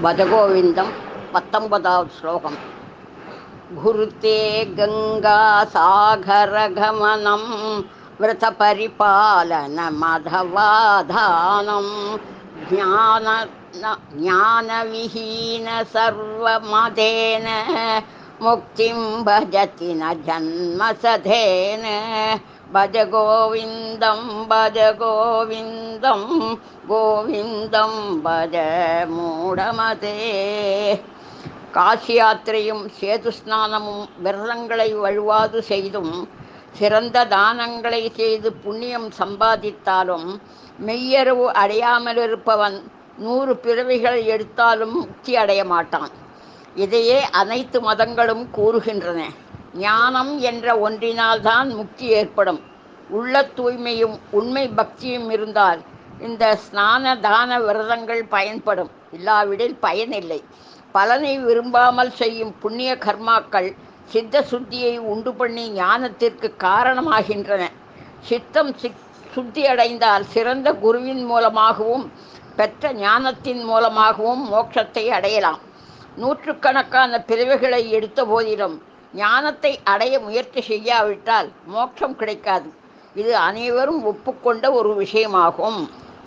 भजगोविन्दं 19வது श्लोकम् गुरुते गङ्गासागरगमनं व्रतपरिपालनमधवाधानं ज्ञानविहीन सर्वमदेन मुक्तिं भजति न जन्मसधेन भज गोविन्दं गोविन्दं भज மூடமதே. காசி யாத்திரையும் சேது ஸ்நானமும் விரதங்களை வழுவாது செய்தும் சிறந்த தானங்களை செய்து புண்ணியம் சம்பாதித்தாலும் மெய்யறிவு அடையாமல் இருப்பவன் 100 பிறவிகள் எடுத்தாலும் முக்தி அடைய மாட்டான். இதையே அனைத்து மதங்களும் கூறுகின்றன. ஞானம் என்ற ஒன்றினால்தான் முக்தி ஏற்படும். உள்ள தூய்மையும் உண்மை பக்தியும் இருந்தால் இந்த ஸ்நான தான விரதங்கள் பயன்படும். இல்லாவிடில் பயனில்லை. பலனை விரும்பாமல் செய்யும் புண்ணிய கர்மாக்கள் சித்த சுத்தியை உண்டு பண்ணி ஞானத்திற்கு காரணமாகின்றன. சித்தம் சுத்தியடைந்தால் சிறந்த குருவின் மூலமாகவும் பெற்ற ஞானத்தின் மூலமாகவும் மோட்சத்தை அடையலாம். 100கணக்கான பிறவிகளை எடுத்த போதிலும் ஞானத்தை அடைய முயற்சி செய்யாவிட்டால் மோட்சம் கிடைக்காது. இது அனைவரும் ஒப்புக்கொண்ட ஒரு விஷயமாகும்.